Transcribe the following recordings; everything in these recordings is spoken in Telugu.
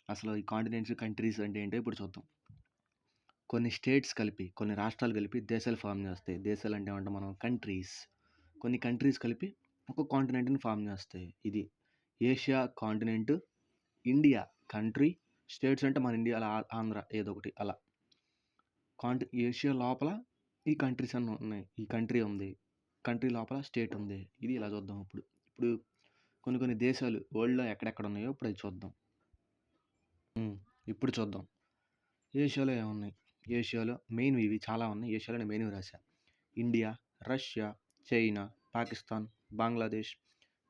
అసలు ఈ కాంటినెంట్స్, కంట్రీస్ అంటే ఏంటో ఇప్పుడు చూద్దాం. కొన్ని స్టేట్స్ కలిపి, కొన్ని రాష్ట్రాలు కలిపి దేశాలు ఫార్మ్ చేస్తాయి. దేశాలు అంటే ఏమంటాం మనం? కంట్రీస్. కొన్ని కంట్రీస్ కలిపి ఒక కాంటినెంట్‌ని ఫార్మ్ చేస్తాయి. ఇది Asia continent, India country, states అంటే మన ఇండియాలో ఆంధ్ర ఏదో ఒకటి అలా. ఏషియా లోపల ఈ కంట్రీస్ అన్నీ ఉన్నాయి. ఈ కంట్రీ ఉంది. కంట్రీ లోపల స్టేట్ ఉంది. ఇది ఇలా చూద్దాం ఇప్పుడు. ఇప్పుడు కొన్ని దేశాలు వరల్డ్‌లో ఎక్కడెక్కడ ఉన్నాయో ఇప్పుడు అవి చూద్దాం. ఇప్పుడు చూద్దాం. ఏషియాలో ఏమున్నాయి? ఏషియాలో మెయిన్‌వి ఇవి చాలా ఉన్నాయి. ఏషియాలో నేను మెయిన్‌వి రాశా. India, Russia, China, Pakistan, Bangladesh,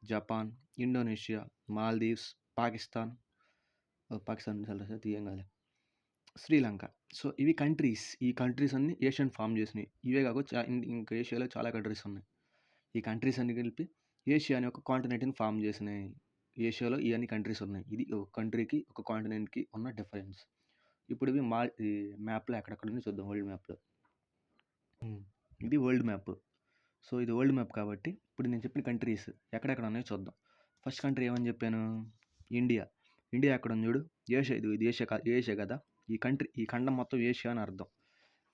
Japan, Indonesia, Maldives, Pakistan తీయం కాదులే, శ్రీలంక. సో ఇవి కంట్రీస్. ఈ కంట్రీస్ అన్నీ ఏషియన్ ఫామ్ చేసినాయి. ఇవే కాక ఇంకా ఏషియాలో చాలా కంట్రీస్ ఉన్నాయి. ఈ కంట్రీస్ అన్ని కలిపి ఏషియా అనే ఒక కాంటినెంట్ని ఫామ్ చేసినాయి. ఏషియాలో ఈ అన్ని కంట్రీస్ ఉన్నాయి. ఇది ఒక కంట్రీకి ఒక కాంటినెంట్కి ఉన్న డిఫరెన్స్. ఇప్పుడు ఇవి ఈ మ్యాప్లో ఎక్కడెక్కడ ఉంది చూద్దాం. వరల్డ్ మ్యాప్లో ఇది వరల్డ్ మ్యాప్. సో ఇది వరల్డ్ మ్యాప్ కాబట్టి ఇప్పుడు నేను చెప్పిన కంట్రీస్ ఎక్కడెక్కడ ఉన్నాయో చూద్దాం. ఫస్ట్ కంట్రీ ఏమని చెప్పాను? ఇండియా. ఇండియా ఎక్కడ ఉంది చూడు? ఏషియా. ఇది ఏషియా కదా. ఈ ఖండం మొత్తం ఏషియా అని అర్థం.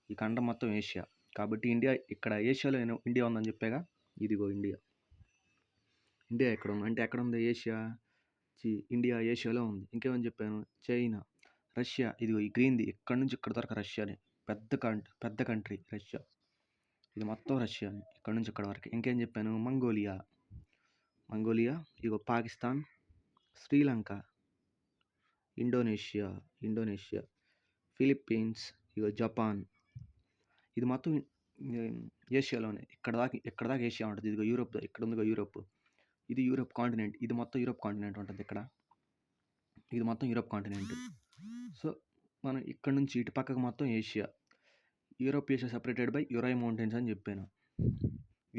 ఈ ఖండం మొత్తం ఏషియా కాబట్టి ఇండియా ఇక్కడ ఏషియాలో ఇండియా ఉందని చెప్పాగా. ఇదిగో ఇండియా. ఇండియా ఎక్కడ ఉంది అంటే ఎక్కడ ఉంది? ఏషియా. ఇండియా ఏషియాలో ఉంది. ఇంకేమని చెప్పాను? China, Russia. ఇదిగో ఈ గ్రీన్ది ఇక్కడ నుంచి ఇక్కడ వరకు రష్యానే. పెద్ద కంట్రీ రష్యా. ఇది మొత్తం రష్యానే ఇక్కడ నుంచి ఇక్కడ వరకు. ఇంకేం చెప్పాను? మంగోలియా. ఇగో పాకిస్తాన్, శ్రీలంక, ఇండోనేషియా, ఫిలిప్పీన్స్, ఇగో జపాన్. ఇది మొత్తం ఏషియాలోనే. ఇక్కడ దాకా ఏషియా ఉంటుంది. ఇదిగో యూరోప్. ఇక్కడ ఉందిగో యూరోప్. ఇది యూరోప్ కాంటినెంట్. ఇది మొత్తం యూరోప్ కాంటినెంట్ ఉంటుంది ఇక్కడ. ఇది మొత్తం యూరోప్ కాంటినెంట్. సో మనం ఇక్కడ నుంచి ఇటు పక్కకు మొత్తం Asia. Asia separated by Ural mountains అని చెప్పాను.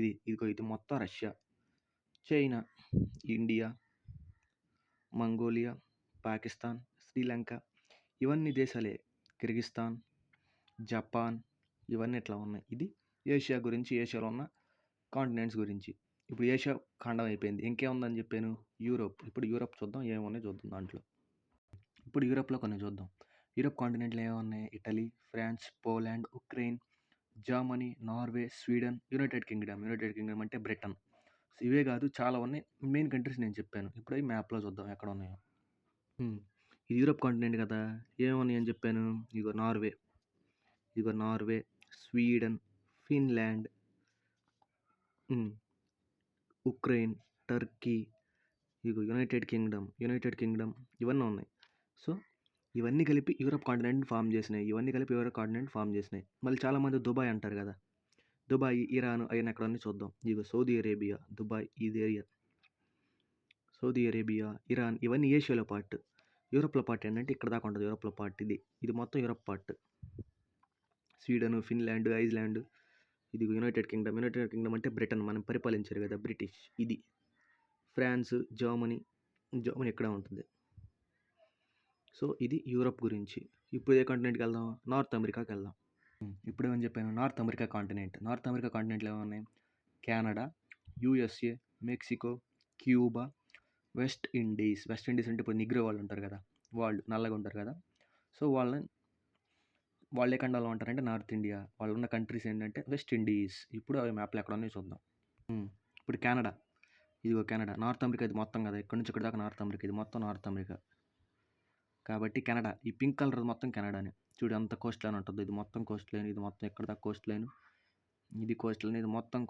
ఇది మొత్తం Russia, China, India, Mongolia, Pakistan, Sri Lanka ఇవన్నీ దేశాలే. కిర్గిస్తాన్, జపాన్ ఇవన్నీ ఇట్లా ఉన్నాయి. ఇది ఏషియా గురించి, ఏషియాలో ఉన్న కాంటినెంట్స్ గురించి. ఇప్పుడు ఏషియా ఖండం అయిపోయింది. ఇంకేముందని చెప్పాను? యూరోప్. ఇప్పుడు యూరోప్ చూద్దాం. ఏమున్నాయి చూద్దాం దాంట్లో. ఇప్పుడు యూరోప్లో కొన్ని చూద్దాం. యూరోప్ కాంటినెంట్లో ఏమున్నాయి? Italy, France, Poland, Ukraine, Germany, Norway, Sweden, United Kingdom అంటే బ్రిటన్. ఇవే కాదు చాలా ఉన్నాయి. మెయిన్ కంట్రీస్ నేను చెప్పాను. ఇప్పుడు అవి మ్యాప్లో చూద్దాం ఎక్కడ ఉన్నాయో. ఇది యూరోప్ కాంటినెంట్ కదా. ఏమున్నాయి అని చెప్పాను? ఇగో Norway, Sweden, Finland, Ukraine, Turkey, ఇగో యునైటెడ్ కింగ్డమ్ ఇవన్నీ ఉన్నాయి. సో ఇవన్నీ కలిపి యూరోప్ కాంటినెంట్ ఫామ్ చేసినాయి. మళ్ళీ చాలామంది దుబాయ్ అంటారు కదా. దుబాయ్, ఇరాన్ అయిన ఎక్కడ ఉన్నాయి చూద్దాం. ఇగో సౌదీ అరేబియా, దుబాయ్ ఇది ఏరియా. సౌదీ అరేబియా, ఇరాన్ ఇవన్నీ ఏషియాలో పార్ట్. యూరోప్లో పార్ట్ ఏంటంటే ఇక్కడ దాకా ఉంటుంది. యూరోప్లో పార్ట్ ఇది మొత్తం Europe part. Sweden, Finland, Iceland, ఇది యునైటెడ్ కింగ్డమ్ అంటే బ్రిటన్, మనం పరిపాలించారు కదా బ్రిటిష్. ఇది ఫ్రాన్స్, జర్మనీ ఇక్కడ ఉంటుంది. సో ఇది యూరోప్ గురించి. ఇప్పుడు ఏ కాంటినెంట్కి వెళ్దాం? నార్త్ అమెరికాకి వెళ్దాం. ఇప్పుడు ఏమని చెప్పాను? నార్త్ అమెరికా కాంటినెంట్లో ఏమున్నాయి? Canada, USA, Mexico, Cuba, west Indies అంటే ఇప్పుడు నిగ్రో వాళ్ళు ఉంటారు కదా, వాళ్ళు నల్లగా ఉంటారు కదా. సో వాళ్ళే ఖండాల్లో ఉంటారంటే నార్త్ ఇండియా. వాళ్ళు ఉన్న కంట్రీస్ ఏంటంటే వెస్ట్ ఇండీస్. ఇప్పుడు అవి మ్యాప్లో ఎక్కడ ఉన్నాయో చూద్దాం. ఇప్పుడు కెనడా. ఇదిగో కెనడా. నార్త్ అమెరికా ఇది మొత్తం కదా. ఇక్కడ నుంచి ఇక్కడ దాకా నార్త్ అమెరికా. ఇది మొత్తం నార్త్ అమెరికా కాబట్టి కెనడా. ఈ పింక్ కలర్ మొత్తం కెనడానే. చూడు అంత కోస్ట్ లైన్ ఉంటుంది. ఇది మొత్తం కోస్ట్ లైన్. ఇది మొత్తం ఎక్కడ దాకా కోస్ట్ లైన్. ఇది కోస్ట్ లైన్. ఇది మొత్తం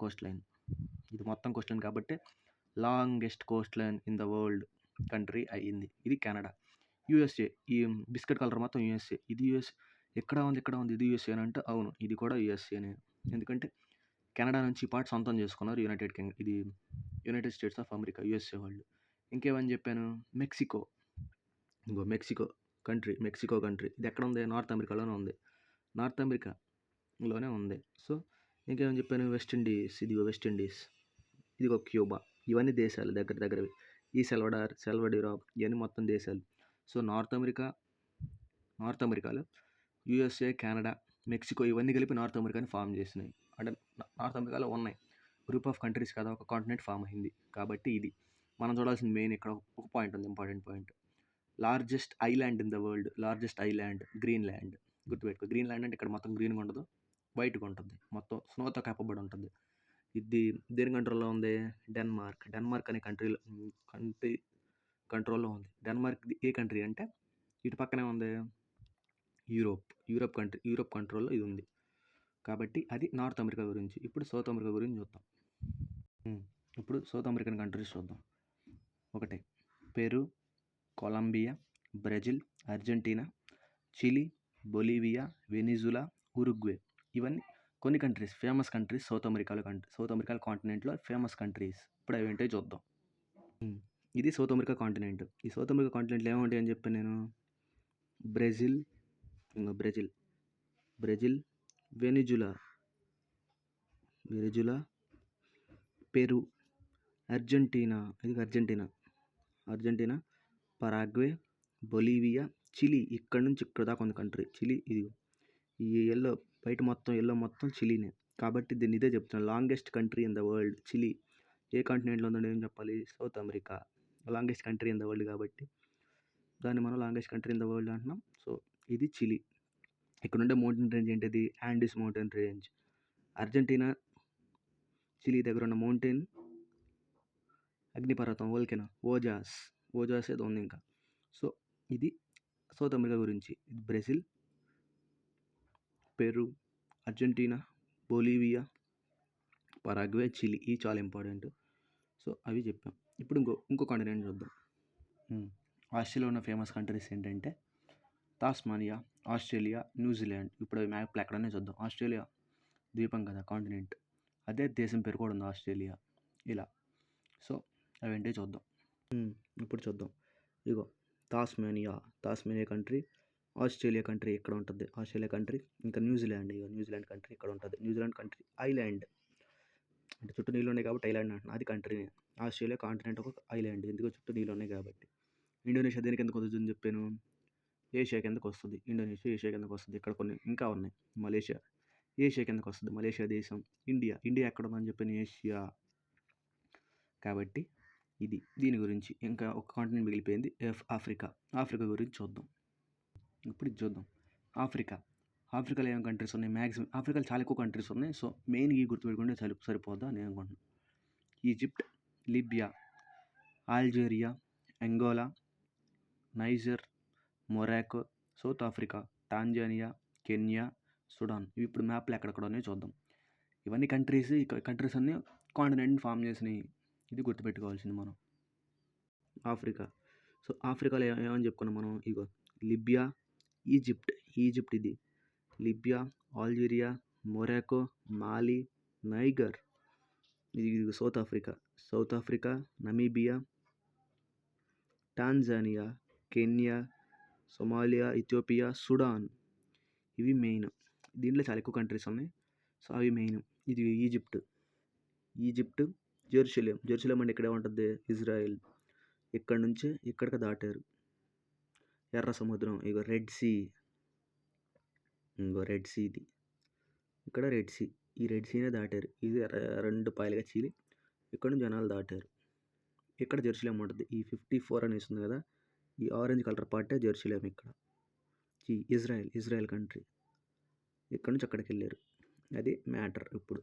కోస్ట్ లైన్ కాబట్టి longest Coast line in the world country అయ్యింది. ఇది కెనడా. యూఎస్ఏ. ఈ బిస్కెట్ కలర్ మొత్తం యూఎస్ఏ. ఇది ఎక్కడ ఉంది? ఇది యూఎస్ఏ అని అంటే అవును, ఇది కూడా యూఎస్ఏనే. ఎందుకంటే కెనడా నుంచి పార్ట్ సొంతం చేసుకున్నారు United states of America, USA వాళ్ళు. ఇంకేమని చెప్పాను? మెక్సికో. ఇంకో మెక్సికో కంట్రీ. ఇది ఎక్కడ ఉంది? నార్త్ అమెరికాలోనే ఉంది. సో ఇంకేమని చెప్పాను? West Indies. ఇదిగో క్యూబా. ఇవన్నీ దేశాలు దగ్గరవి. ఈ సెల్వడిరో ఇవన్నీ మొత్తం దేశాలు. సో నార్త్ అమెరికాలో యూఎస్ఏ, కెనడా, మెక్సికో ఇవన్నీ కలిపి నార్త్ అమెరికాని ఫామ్ చేసినాయి. అంటే నార్త్ అమెరికాలో ఉన్నాయి గ్రూప్ ఆఫ్ కంట్రీస్ కదా, ఒక కాంటినెంట్ ఫామ్ అయింది. కాబట్టి ఇది మనం చూడాల్సిన మెయిన్ ఇక్కడ ఒక పాయింట్ ఉంది, important point. Largest island in the world, largest island Greenland. గుర్తుపెట్టుకో. గ్రీన్‌లాండ్ అంటే ఇక్కడ మొత్తం గ్రీన్‌గా ఉండదు. వైట్‌గా ఉంటుంది. మొత్తం స్నోతో కప్పబడి ఉంటుంది. ఇది దేని కంట్రోల్‌లో ఉంది? డెన్మార్క్. డెన్మార్క్ అనే కంట్రీ కంట్రోల్‌లో ఉంది. డెన్మార్క్ ఏ కంట్రీ అంటే ఇటు పక్కనే ఉంది యూరోప్ కంట్రోల్‌లో ఇది ఉంది. కాబట్టి అది నార్త్ అమెరికా గురించి. ఇప్పుడు సౌత్ అమెరికా గురించి చూద్దాం. ఇప్పుడు సౌత్ అమెరికన్ కంట్రీస్ చూద్దాం. ఒకటి Peru, Colombia, Brazil, Argentina, Chile, Bolivia, Venezuela, Uruguay. ఇవన్నీ కొన్ని countries, famous countries South America కాంటినెంట్లో ఫేమస్ కంట్రీస్. ఇప్పుడు అవి ఏంటో చూద్దాం. ఇది సౌత్ అమెరికా కాంటినెంట్. ఈ సౌత్ అమెరికా కాంటినెంట్లో ఏముంటాయి అని చెప్పాను నేను? Brazil, Venezuela, Peru, Argentina, Paraguay, Bolivia, Chile. ఇక్కడ నుంచి ఇక్కడ దాకా ఉంది కంట్రీ. చిలీ ఇది. ఈ బయట మొత్తం చిలీనే. కాబట్టి దీన్ని ఇదే చెప్తున్నాను, longest country in the world Chile. ఏ కాంటినెంట్లో ఉందని ఏం చెప్పాలి? South America. Longest country in the world కాబట్టి దాన్ని మనం longest country in the world అంటున్నాం. సో ఇది చిలీ. ఇక్కడ ఉండే మౌంటైన్ రేంజ్ ఏంటిది? Andes mountain range. Argentina, Chile దగ్గర ఉన్న మౌంటైన్ అగ్నిపర్వతం, వోల్కెనో, ఓజాస్ ఏదో ఉంది ఇంకా. సో ఇది సౌత్ అమెరికా గురించి. ఇది Brazil, Peru, Argentina, Bolivia, Paraguay, Chile. ఇవి చాలా ఇంపార్టెంట్. సో అవి చెప్పాం. ఇప్పుడు ఇంకో కాంటినెంట్ చూద్దాం. ఆస్ట్రేలియా ఉన్న ఫేమస్ కంట్రీస్ ఏంటంటే టాస్మానియా, ఆస్ట్రేలియా, న్యూజిలాండ్. ఇప్పుడు అవి మ్యాప్లో ఎక్కడనే చూద్దాం. ఆస్ట్రేలియా ద్వీపం కదా, కాంటినెంట్. అదే దేశం పేరు కూడా ఉంది, ఆస్ట్రేలియా. ఇలా. సో అవేంటే చూద్దాం. ఇప్పుడు చూద్దాం. ఇగో టాస్మానియా కంట్రీ, ఆస్ట్రేలియా కంట్రీ ఇక్కడ ఉంటుంది. Australia country. ఇంకా న్యూజిలాండ్ కంట్రీ ఇక్కడ ఉంటుంది. న్యూజిలాండ్ కంట్రీ ఐలాండ్, అంటే చుట్టూ నీళ్ళు ఉన్నాయి కాబట్టి ఐలాండ్ అంటున్నాను. అది కంట్రీనే. ఆస్ట్రేలియా కాంటినెంట్ ఒక ఐలాండ్, ఎందుకు చుట్టూ నీళ్ళు ఉన్నాయి కాబట్టి. ఇండోనేషియా దేనికి ఎందుకు వస్తుందని చెప్పాను? ఏషియా కిందకు వస్తుంది. ఇండోనేషియా ఏషియా కిందకు వస్తుంది. ఇక్కడ కొన్ని ఇంకా ఉన్నాయి. మలేషియా ఏషియా కిందకు వస్తుంది. మలేషియా దేశం. ఇండియా ఎక్కడ ఉందని చెప్పాను? ఏషియా. కాబట్టి ఇది దీని గురించి. ఇంకా ఒక కాంటినెంట్ మిగిలిపోయింది, ఆఫ్రికా గురించి చూద్దాం. ఇప్పుడు ఇది చూద్దాం. ఆఫ్రికాలో ఏం కంట్రీస్ ఉన్నాయి? మ్యాక్సిమం ఆఫ్రికాలో చాలా ఎక్కువ కంట్రీస్ ఉన్నాయి. సో మెయిన్గా ఈ గుర్తుపెట్టుకుంటే సరిపోద్దా నేను అనుకుంటున్నాను. Egypt, Libya, Algeria, Angola, niger, Morocco, south Africa, Tanzania, Kenya, Sudan. ఇవి ఇప్పుడు మ్యాప్లో ఎక్కడెక్కడ ఉన్నాయో చూద్దాం. ఇవన్నీ కంట్రీస్ అన్నీ కాంటినెంట్ ఫామ్ చేసినాయి. ఇది గుర్తుపెట్టుకోవాల్సింది మనం. ఆఫ్రికా. సో ఆఫ్రికాలో ఏమని చెప్పుకున్నాం మనం? ఇగో లిబియా, ఈజిప్ట్ ఇది. లిబియా, అల్జీరియా, మొరాకో, మాలి, నైగర్. ఇది south Africa, Namibia, Tanzania, Kenya, Somalia, Ethiopia, Sudan. ఇవి మెయిన్. దీంట్లో చాలా ఎక్కువ కంట్రీస్ ఉన్నాయి. సో అవి మెయిన్. ఇది ఈజిప్ట్, జెరూసలేం అంటే ఇక్కడే ఉంటుంది, ఇజ్రాయెల్. ఇక్కడ నుంచి ఇక్కడికి దాటారు. ఎర్ర సముద్రం. ఇగో రెడ్ సీ ఇది. ఇక్కడ రెడ్ సీ. ఈ రెడ్ సీనే దాటారు. ఇది రెండు పాయలుగా చీలి ఇక్కడ నుంచి జనాలు దాటారు. ఇక్కడ జెరూసలేం ఉంటుంది. ఈ 54 అని ఇస్తుంది కదా, ఈ ఆరెంజ్ కలర్ పార్టే జెరూసలేం. ఇక్కడ ఇజ్రాయెల్ కంట్రీ. ఇక్కడ నుంచి అక్కడికి వెళ్ళారు. అది మ్యాటర్ ఇప్పుడు.